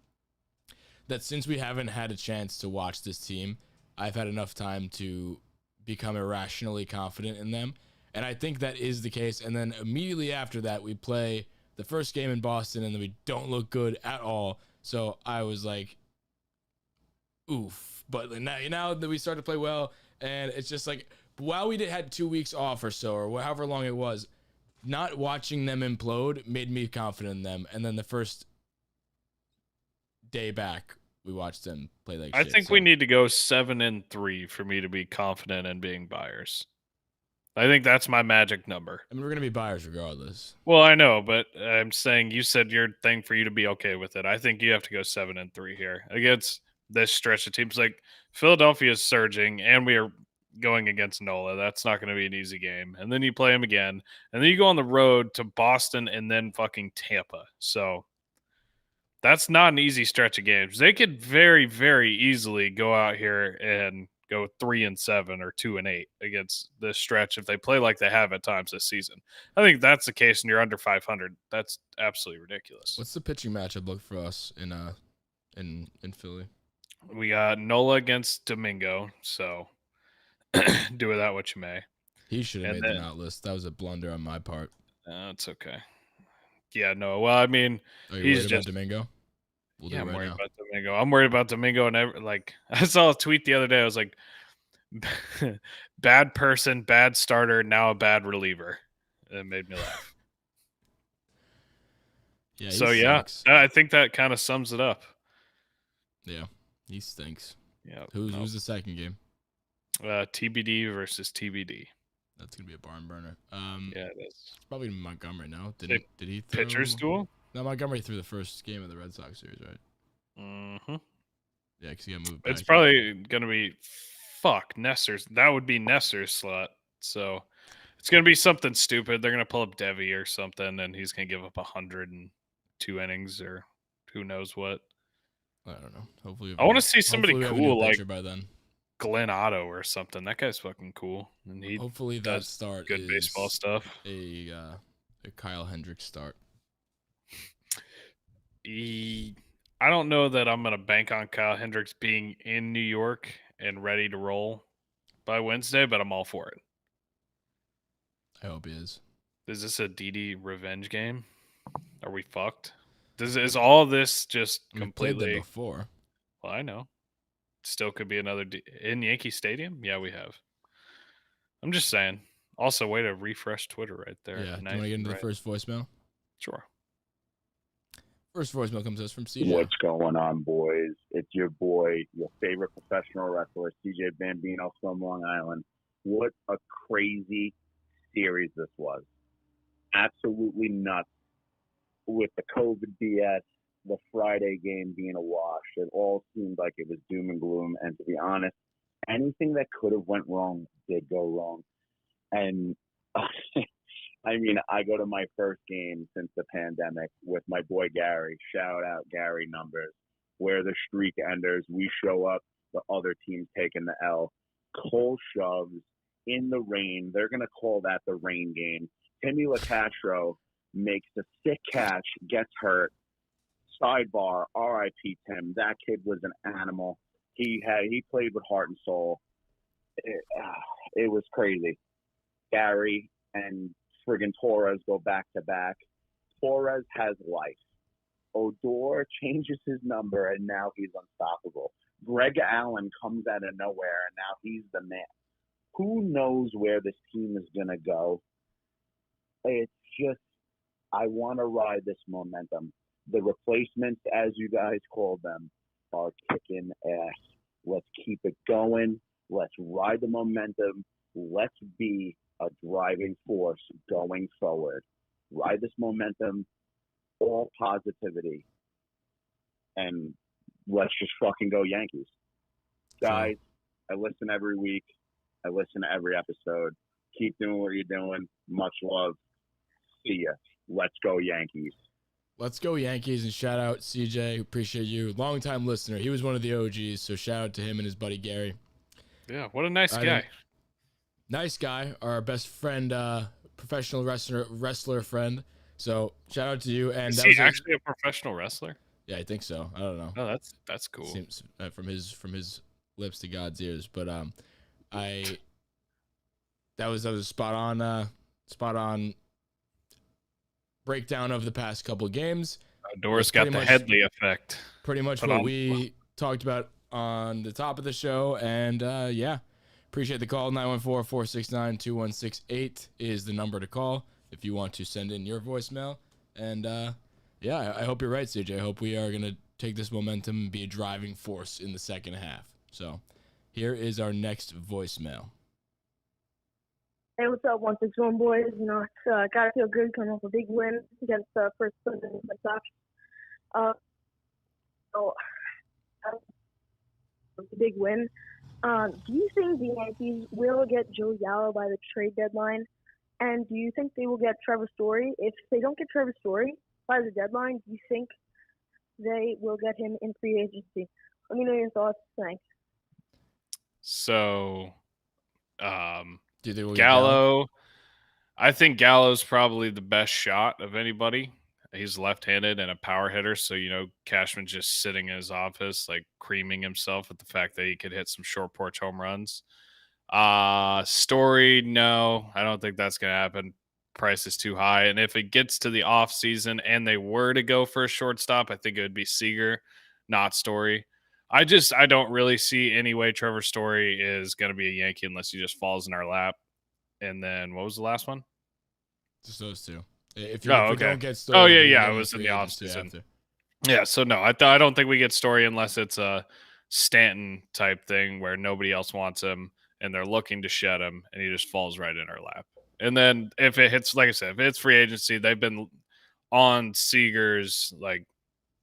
S1: that since we haven't had a chance to watch this team, I've had enough time to become irrationally confident in them. And I think that is the case. And then immediately after that, we play the first game in Boston, and then we don't look good at all. So I was like, oof. But now that we started to play well, and it's just like, while we had 2 weeks off or so, or however long it was, not watching them implode made me confident in them. And then the first day back, we watched them play like
S2: I
S1: shit.
S2: think we need to go 7-3 for me to be confident in being buyers. I think that's my magic number.
S1: I mean, we're going to be buyers regardless.
S2: Well, I know, but I'm saying you said your thing for you to be okay with it. I think you have to go 7-3 here against this stretch of teams. Like Philadelphia is surging, and we are going against Nola. That's not going to be an easy game. And then you play him again, and then you go on the road to Boston and then fucking Tampa. So that's not an easy stretch of games. They could very, very easily go out here and go 3-7 or 2-8 against this stretch if they play like they have at times this season. I think that's the case, and you're under 500. That's absolutely ridiculous.
S1: What's the pitching matchup look for us in Philly?
S2: We got Nola against Domingo, so do with that what you may.
S1: He should have
S2: And
S1: made the
S2: then
S1: not list. That was a blunder on my part.
S2: it's okay. Yeah, no. Well, I mean,
S1: Are you
S2: he's
S1: worried
S2: just
S1: about Domingo? We'll do
S2: yeah.
S1: it
S2: I'm
S1: right
S2: worried
S1: now.
S2: about Domingo. I'm worried about Domingo, and like I saw a tweet the other day. I was like, bad person, bad starter, now a bad reliever. It made me laugh.
S1: Yeah, he
S2: So yeah,
S1: sucks.
S2: I think that kind of sums it up.
S1: Yeah, he stinks.
S2: Yeah.
S1: Who's the second game?
S2: TBD versus TBD.
S1: That's gonna be a barn burner.
S2: Yeah, it is.
S1: It's probably Montgomery now.
S2: Say
S1: Did he
S2: pitchers
S1: throw?
S2: duel.
S1: No, Montgomery threw the first game of the Red Sox series, right?
S2: Mm-hmm.
S1: Yeah, because he got moved
S2: It's
S1: back.
S2: probably gonna be Nestor's. That would be Nestor's slot. So it's gonna be something stupid. They're gonna pull up Devi or something, and he's gonna give up 102 innings or who knows what.
S1: I don't know. Hopefully,
S2: I want to see somebody
S1: hopefully we have a new
S2: cool like
S1: pitcher by then.
S2: Glenn Otto or something. That guy's fucking cool, and he
S1: Hopefully that
S2: does
S1: start
S2: good baseball
S1: is
S2: stuff.
S1: a Kyle Hendricks start.
S2: I don't know that I'm gonna bank on Kyle Hendricks being in New York and ready to roll by Wednesday, but I'm all for it.
S1: I hope he is.
S2: Is this a DD revenge game? Are we fucked? Is all this just
S1: We've played them
S2: completely?
S1: before.
S2: Well, I know. Still could be another in Yankee Stadium. Yeah, we have. I'm just saying. Also, way to refresh Twitter right there.
S1: Yeah. Do
S2: Nice
S1: you want to get into
S2: right.
S1: the first voicemail?
S2: Sure.
S1: First voicemail comes to us from CJ.
S3: What's going on, boys? It's your boy, your favorite professional wrestler, CJ Bambino from Long Island. What a crazy series this was. Absolutely nuts. With the COVID BS, the Friday game being a wash, it all seemed like it was doom and gloom. And to be honest, anything that could have went wrong did go wrong. And I mean, I go to my first game since the pandemic with my boy Gary. Shout out Gary numbers. We're the streak enders. We show up, the other team's taking the L. Cole shoves in the rain. They're going to call that the rain game. Timmy LaCastro makes a sick catch, gets hurt. Sidebar, R.I.P. Tim. That kid was an animal. He played with heart and soul. It was crazy. Gary and friggin' Torres go back to back. Torres has life. Odor changes his number, and now he's unstoppable. Greg Allen comes out of nowhere, and now he's the man. Who knows where this team is going to go? It's just, I want to ride this momentum. The replacements, as you guys call them, are kicking ass. Let's keep it going. Let's ride the momentum. Let's be a driving force going forward. Ride this momentum, all positivity, and let's just fucking go Yankees. Guys, I listen every week. I listen to every episode. Keep doing what you're doing. Much love. See ya. Let's go Yankees.
S1: Let's go Yankees, and shout out CJ. Appreciate you. Longtime listener. He was one of the OGs, so shout out to him and his buddy Gary.
S2: Yeah, what a nice guy.
S1: Nice guy. Our best friend, professional wrestler friend. So shout out to you. And
S2: Is
S1: that
S2: he
S1: was
S2: actually a professional wrestler?
S1: Yeah, I think so. I don't know.
S2: Oh, that's cool.
S1: Seems from his lips to God's ears. But that was a spot on breakdown of the past couple games.
S2: Doris got the Headley effect.
S1: Pretty much what we talked about on the top of the show. And yeah, appreciate the call. 914-469-2168 is the number to call if you want to send in your voicemail. And yeah, I hope you're right, CJ. I hope we are going to take this momentum and be a driving force in the second half. So here is our next voicemail.
S4: Hey, what's up, 161 boys? You know, it's gotta feel good coming off a big win against the first place in the Sox. It's a big win. Do you think the Yankees will get Joe Gallo by the trade deadline? And do you think they will get Trevor Story? If they don't get Trevor Story by the deadline, do you think they will get him in free agency? Let me know your thoughts. Thanks.
S2: So,
S1: Do they will
S2: Gallo, I think Gallo's probably the best shot of anybody. He's left-handed and a power hitter, so Cashman's just sitting in his office, like creaming himself at the fact that he could hit some short porch home runs. Story, no, I don't think that's gonna happen. Price is too high, and if it gets to the off season and they were to go for a shortstop, I think it would be Seager, not Story. I don't really see any way Trevor Story is going to be a Yankee unless he just falls in our lap. And then what was the last one?
S1: Just those two. If you don't get Story,
S2: it was in the offseason. Yeah, so no, I don't think we get Story unless it's a Stanton type thing where nobody else wants him and they're looking to shed him, and he just falls right in our lap. And then if it hits, like I said, if it's free agency, they've been on Seager's like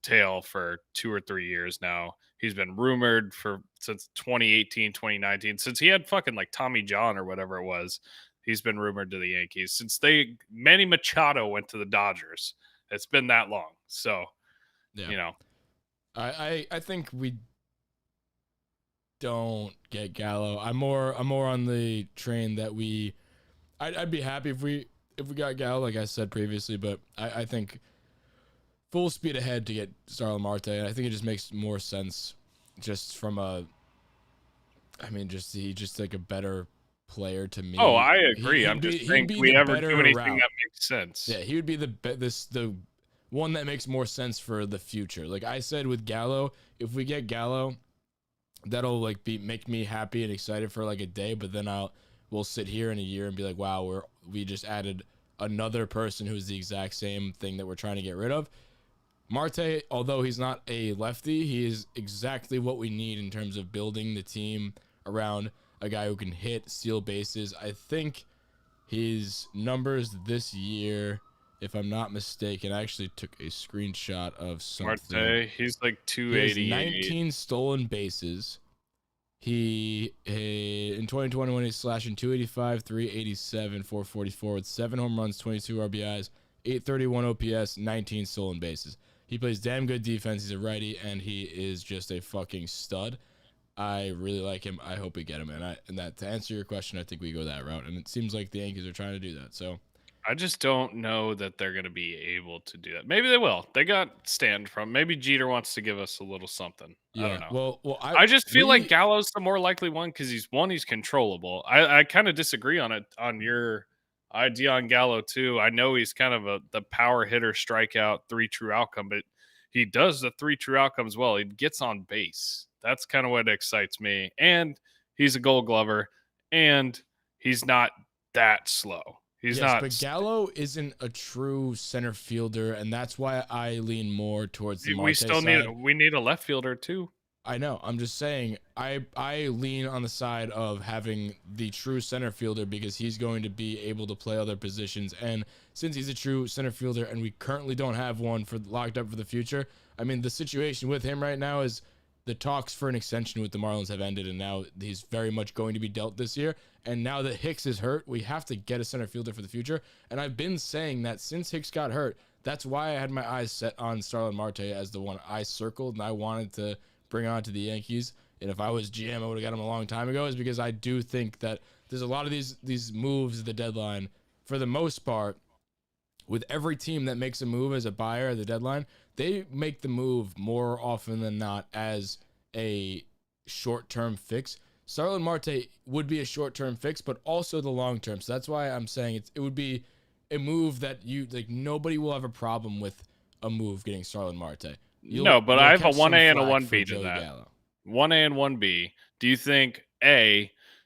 S2: tail for 2 or 3 years now. He's been rumored for since 2018, 2019, since he had fucking like Tommy John or whatever it was. He's been rumored to the Yankees since Manny Machado went to the Dodgers. It's been that long. So,
S1: yeah. I think we don't get Gallo. I'm more on the train that I'd be happy if we got Gallo, like I said previously, but I think full speed ahead to get Starling Marte, and I think it just makes more sense just from he's just like a better player to me.
S2: Oh, I agree. I'm just saying, if we ever do anything
S1: route
S2: that makes sense.
S1: Yeah, he would be the one that makes more sense for the future. Like I said with Gallo, if we get Gallo, that'll like make me happy and excited for like a day, but then we'll sit here in a year and be like, wow, we just added another person who's the exact same thing that we're trying to get rid of. Marte, although he's not a lefty, he is exactly what we need in terms of building the team around a guy who can hit, steal bases. I think his numbers this year, if I'm not mistaken, I actually took a screenshot of something.
S2: Marte, he's like 280.
S1: 19 stolen bases. He in 2021 he's slashing 285, 387, 444 with 7 home runs, 22 RBIs, 831 OPS, 19 stolen bases. He plays damn good defense. He's a righty, and he is just a fucking stud. I really like him. I hope we get him. And that to answer your question, I think we go that route. And it seems like the Yankees are trying to do that. So
S2: I just don't know that they're going to be able to do that. Maybe they will. They got stand from. Maybe Jeter wants to give us a little something.
S1: yeah.
S2: I don't know.
S1: Well,
S2: I just feel like Gallo's the more likely one because he's controllable. I kind of disagree on your idea on Gallo too. I know he's kind of the power hitter, strikeout, 3 true outcome, but he does the 3 true outcomes well. He gets on base. That's kind of what excites me. And he's a Gold Glover, and he's not that slow. He's not.
S1: But Gallo isn't a true center fielder, and that's why I lean more towards the Marte
S2: We still
S1: side.
S2: need a left fielder too.
S1: I know. I'm just saying I lean on the side of having the true center fielder because he's going to be able to play other positions. And since he's a true center fielder and we currently don't have one locked up for the future, I mean, the situation with him right now is the talks for an extension with the Marlins have ended, and now he's very much going to be dealt this year. And now that Hicks is hurt, we have to get a center fielder for the future. And I've been saying that since Hicks got hurt, that's why I had my eyes set on Starling Marte as the one I circled and I wanted to bring on to the Yankees. And if I was GM, I would have got him a long time ago, is because I do think that there's a lot of these moves at the deadline, for the most part, with every team that makes a move as a buyer at the deadline, they make the move more often than not as a short-term fix. Starling Marte would be a short-term fix, but also the long-term. So that's why I'm saying it would be a move that nobody will have a problem with a move getting Starling Marte.
S2: But I have a 1A and a 1B to that. Gallo. 1A and 1B. Do you think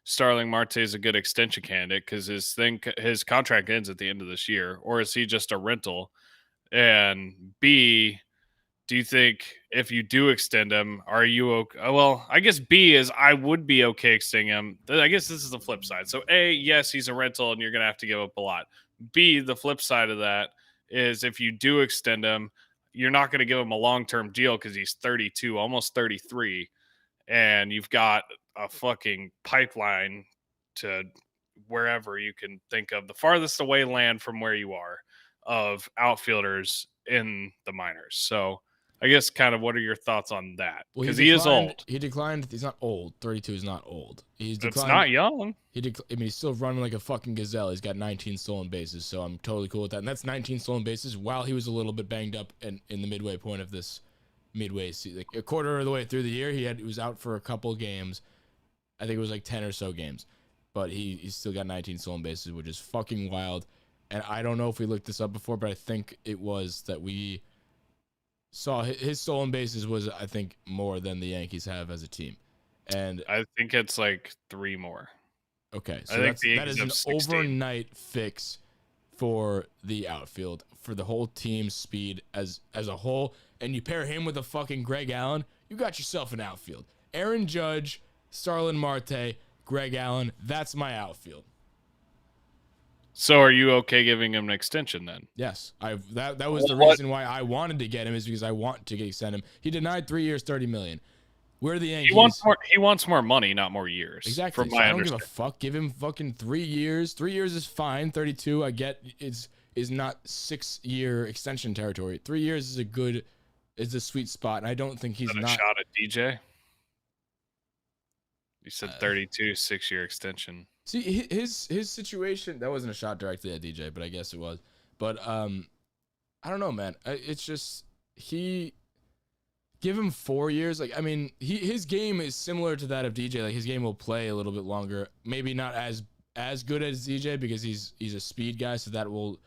S2: Starling Marte is a good extension candidate because his contract ends at the end of this year, or is he just a rental? And B, do you think if you do extend him, are you okay? Well, I guess B is I would be okay extending him. I guess this is the flip side. So A, yes, he's a rental and you're going to have to give up a lot. B, the flip side of that is if you do extend him, you're not going to give him a long-term deal because he's 32, almost 33, and you've got a fucking pipeline to wherever you can think of, the farthest away land from where you are, of outfielders in the minors. So I guess kind of what are your thoughts on that? Because he is old.
S1: He declined. He's not old. 32 is not old. He's declined.
S2: It's not young.
S1: He's still running like a fucking gazelle. He's got 19 stolen bases, so I'm totally cool with that. And that's 19 stolen bases while he was a little bit banged up in the midway point of this midway season. Like a quarter of the way through the year, he was out for a couple games. I think it was like 10 or so games. But he's still got 19 stolen bases, which is fucking wild. And I don't know if we looked this up before, but I think it was that we saw his stolen bases was, I think, more than the Yankees have as a team. And
S2: I think it's like 3 more.
S1: Okay, so that is an 16. Overnight fix for the outfield, for the whole team's speed as a whole. And you pair him with a fucking Greg Allen, you got yourself an outfield. Aaron Judge, Starling Marte, Greg Allen. That's my outfield.
S2: So are you okay giving him an extension then?
S1: Yes, that was the reason why I wanted to get him, is because I want to extend him. He denied 3 years, $30 million. We're the Yankees.
S2: He wants more money, not more years.
S1: Exactly. So I don't give a fuck. Give him fucking 3 years. 3 years is fine. 32, I get, is not 6-year extension territory. 3 years is a sweet spot, and I don't think he's not.
S2: Shot at DJ. You said 32, 6-year extension.
S1: See, his situation, that wasn't a shot directly at DJ, but I guess it was. But I don't know, man. It's just give him 4 years. Like, I mean, his game is similar to that of DJ. Like, his game will play a little bit longer. Maybe not as good as DJ, because he's a speed guy, so that will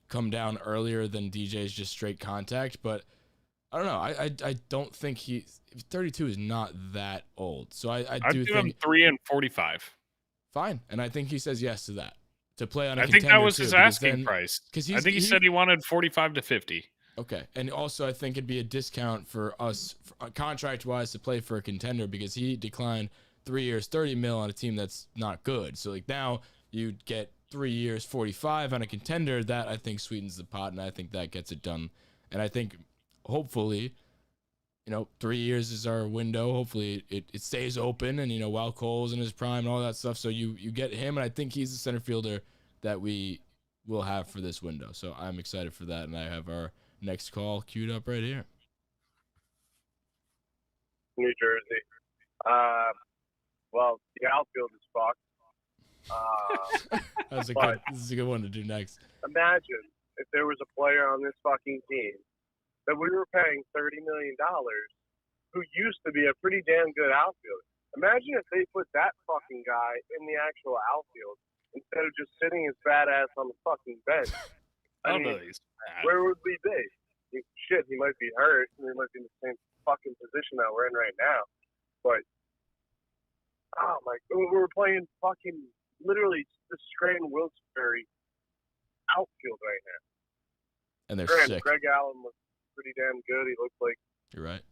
S1: come down earlier than DJ's just straight contact. But I don't know. I don't think 32 is not that old. So I do think
S2: him 3 and 45.
S1: Fine, and I think he says yes to that, to play on a
S2: I
S1: contender.
S2: think that was
S1: too,
S2: his asking price. I think he said he wanted 45 to 50.
S1: Okay, and also I think it'd be a discount for us contract-wise to play for a contender, because he declined 3 years, $30 million on a team that's not good. So like now you get 3 years, 45 on a contender. That I think sweetens the pot, and I think that gets it done. And I think hopefully, 3 years is our window. Hopefully it stays open, and while Cole's in his prime and all that stuff. So you get him, and I think he's the center fielder that we will have for this window. So I'm excited for that, and I have our next call queued up right here.
S5: New Jersey. Well, the outfield is fucked.
S1: This is a good one to do next.
S5: Imagine if there was a player on this fucking team that we were paying $30 million who used to be a pretty damn good outfielder. Imagine if they put that fucking guy in the actual outfield instead of just sitting his fat ass on the fucking bench. I mean, where would we be? Shit, he might be hurt. He might be in the same fucking position that we're in right now. But, oh my, we were playing fucking literally the Scranton Wilkes-Barre outfield right now.
S1: And they're sick.
S5: Greg Allen was pretty damn good. He looked like
S1: you're right.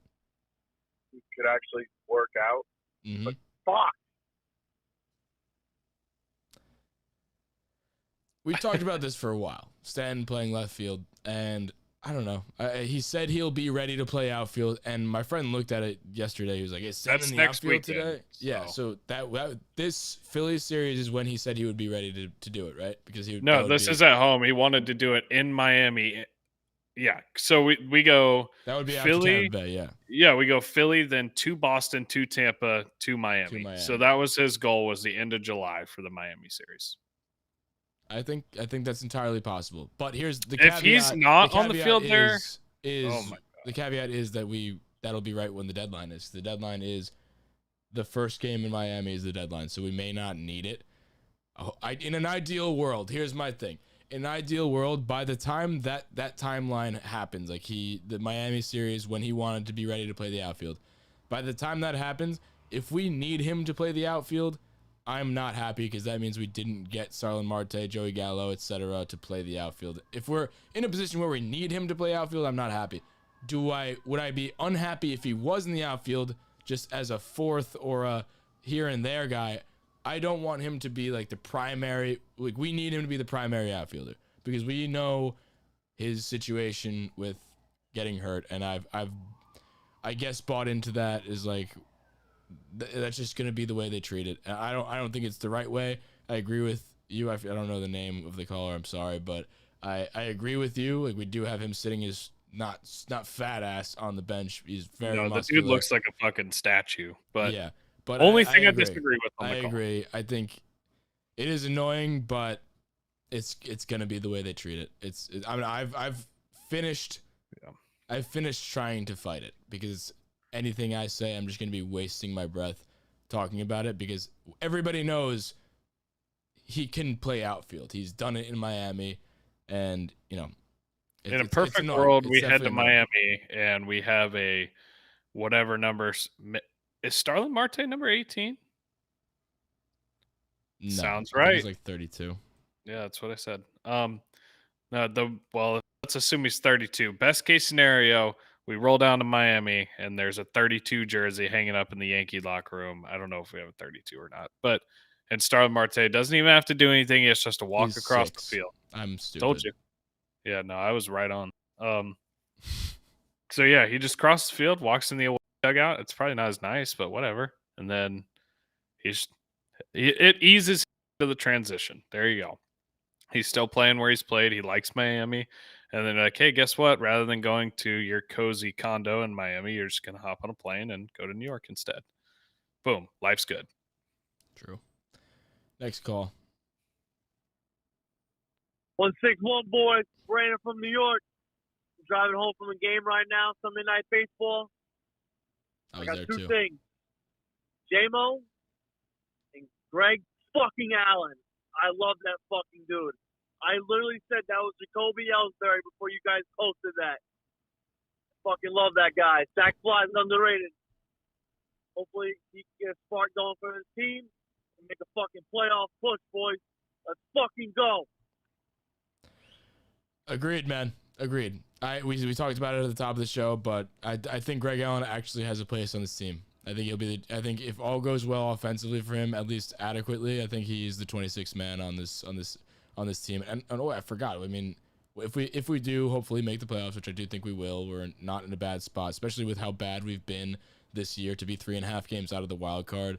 S5: He could actually work out.
S1: Mm-hmm.
S5: But fuck.
S1: We talked about this for a while. Stanton playing left field, and I don't know. He said he'll be ready to play outfield, and my friend looked at it yesterday. He was like, "Is Stanton in the outfield today?" So. Yeah. So this Phillies series is when he said he would be ready to do it, right? Because
S2: this is at home. He wanted to do it in Miami. Yeah, so we go.
S1: That would be
S2: Philly,
S1: after Tampa Bay, yeah.
S2: Yeah, we go Philly, then to Boston, to Tampa, to Miami. So that was his goal, was the end of July for the Miami series.
S1: I think that's entirely possible. But here's the caveat.
S2: If he's not on the field
S1: oh my God. The caveat is that that'll be right when the deadline is. The deadline is the first game in Miami is the deadline, so we may not need it. In an ideal world, here's my thing. In an ideal world, by the time that timeline happens, like the Miami series, when he wanted to be ready to play the outfield, by the time that happens, if we need him to play the outfield, I'm not happy, because that means we didn't get Starling Marte, Joey Gallo, etc. to play the outfield. If we're in a position where we need him to play outfield, I'm not happy. Would I be unhappy if he was in the outfield just as a fourth or a here and there guy? I don't want him to be like the primary. Like, we need him to be the primary outfielder, because we know his situation with getting hurt, and I guess bought into that is like that's just gonna be the way they treat it. And I don't think it's the right way. I agree with you. I don't know the name of the caller. I'm sorry, but I agree with you. Like, we do have him sitting his not fat ass on the bench. He's very muscular.
S2: The dude looks like a fucking statue. But
S1: yeah. But
S2: only thing I disagree with on the call.
S1: I agree. I think it is annoying, but it's gonna be the way they treat it. I mean, I've finished. Yeah. I've finished trying to fight it, because anything I say, I'm just gonna be wasting my breath talking about it, because everybody knows he can play outfield. He's done it in Miami, and
S2: in a perfect world, we head to Miami and we have a whatever numbers. Is Starling Marte number 18?
S1: No,
S2: sounds right.
S1: He's like 32.
S2: Yeah, that's what I said. Let's assume he's 32. Best case scenario, We roll down to Miami, and there's a 32 jersey hanging up in the Yankee locker room. I don't know if we have a 32 or not, but and Starling Marte doesn't even have to do anything. He has just to walk
S1: He's
S2: across
S1: 6.
S2: the field.
S1: I'm stupid.
S2: Told you. Yeah, no, I was right on. So yeah, he just crosses the field, walks in the away dugout. It's probably not as nice, but whatever. And then it eases to the transition. There you go. He's still playing where he's played. He likes Miami. And then like, hey, guess what? Rather than going to your cozy condo in Miami, you're just gonna hop on a plane and go to New York instead. Boom, life's good.
S1: True. Next call.
S6: 161 boys, Brandon from New York. I'm driving home from a game right now, Sunday night baseball.
S1: I
S6: I
S1: was
S6: got
S1: there
S6: two
S1: too.
S6: things. J-Mo and Greg fucking Allen. I love that fucking dude. I literally said that was Jacoby Ellsbury before you guys posted that. Fucking love that guy. Zach Fly is underrated. Hopefully he can get a spark going for his team and make a fucking playoff push, boys. Let's fucking go.
S1: Agreed, man. Agreed. We talked about it at the top of the show, but I think Greg Allen actually has a place on this team. I think he'll be. I think if all goes well offensively for him, at least adequately, I think he's the 26th man on this team. And oh, I forgot. I mean, if we do hopefully make the playoffs, which I do think we will, we're not in a bad spot, especially with how bad we've been this year. To be 3.5 games out of the wild card,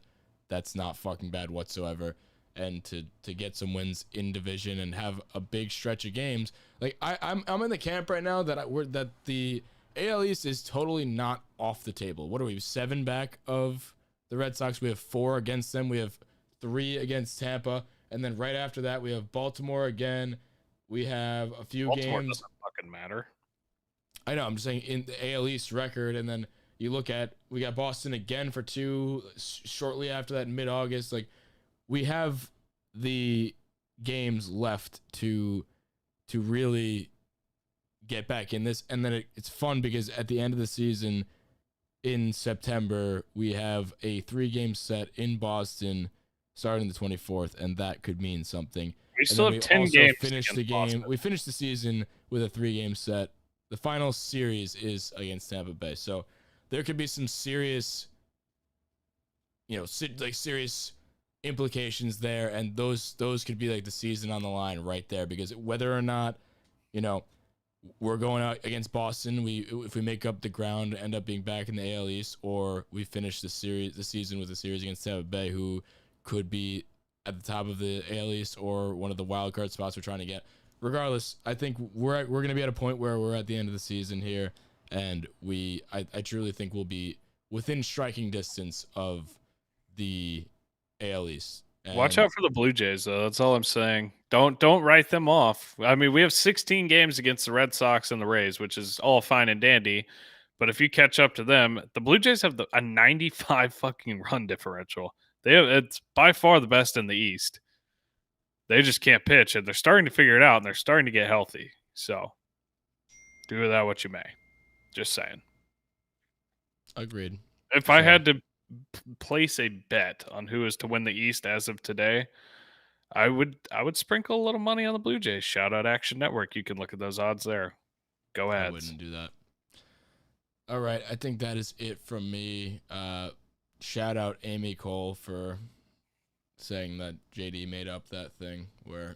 S1: that's not fucking bad whatsoever. And to get some wins in division and have a big stretch of games, like I'm in the camp right now that the AL East is totally not off the table. What are we, 7 back of the Red Sox? We have 4 against them. We have 3 against Tampa, and then right after that we have Baltimore again. We have a few
S2: Baltimore
S1: games.
S2: doesn't fucking matter.
S1: I know. I'm just saying in the AL East record, and then you look at we got Boston again for 2 shortly after that in mid-August. Like, we have the games left to really get back in this, and then it's fun because at the end of the season in September we have a 3-game set in Boston starting the 24th, and that could mean something.
S2: We still have 10 games.
S1: We finished the season with a 3-game set. The final series is against Tampa Bay, so there could be some serious, serious implications there, and those could be like the season on the line right there, because whether or not we're going out against Boston, if we make up the ground, end up being back in the AL East, or we finish the season with a series against Tampa Bay, who could be at the top of the AL East or one of the wild card spots we're trying to get. Regardless, I think we're going to be at a point where we're at the end of the season here, and I truly think we'll be within striking distance of the AL East. And
S2: watch out for the Blue Jays, though. That's all I'm saying. Don't write them off. I mean, we have 16 games against the Red Sox and the Rays, which is all fine and dandy. But if you catch up to them, the Blue Jays have a 95 fucking run differential. It's by far the best in the East. They just can't pitch, and they're starting to figure it out, and they're starting to get healthy. So do with that what you may. Just saying.
S1: Agreed.
S2: If I had to place a bet on who is to win the East as of today, I would sprinkle a little money on the Blue Jays. Shout out Action Network. You can look at those odds there. Go ads.
S1: I wouldn't do that. All right, I think that is it from me. Shout out Amy Cole for saying that JD made up that thing where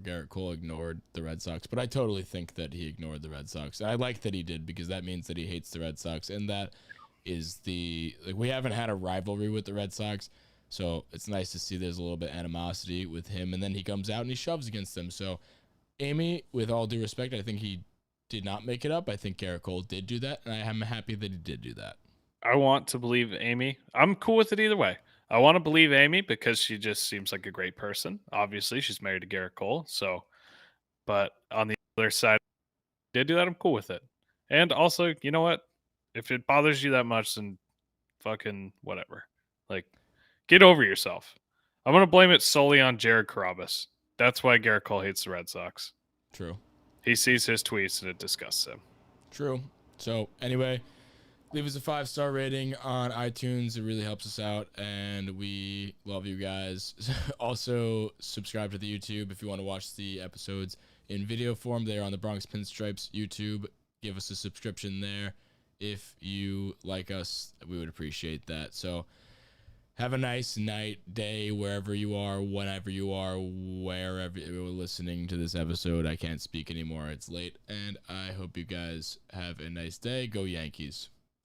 S1: Garrett Cole ignored the Red Sox, but I totally think that he ignored the Red Sox. And I like that he did, because that means that he hates the Red Sox, and that is we haven't had a rivalry with the Red Sox, so it's nice to see there's a little bit of animosity with him, and then he comes out and he shoves against them. So Amy, with all due respect, I think he did not make it up. I think Garrett Cole did do that, and I am happy that he did do that.
S2: I want to believe Amy. I'm cool with it either way. I want to believe Amy because she just seems like a great person. Obviously, she's married to Garrett Cole, so. But on the other side, did do that. I'm cool with it. And also, you know what? If it bothers you that much, then fucking whatever. Like, get over yourself. I'm going to blame it solely on Jared Carabas. That's why Garrett Cole hates the Red Sox.
S1: True.
S2: He sees his tweets and it disgusts him.
S1: True. So anyway, leave us a 5-star rating on iTunes. It really helps us out, and we love you guys. Also, subscribe to the YouTube if you want to watch the episodes in video form. They're on the Bronx Pinstripes YouTube give us a subscription there. If you like us, we would appreciate that. So have a nice night, day, wherever you are, whenever you are, wherever you're listening to this episode. I can't speak anymore. It's late, and I hope you guys have a nice day. Go Yankees.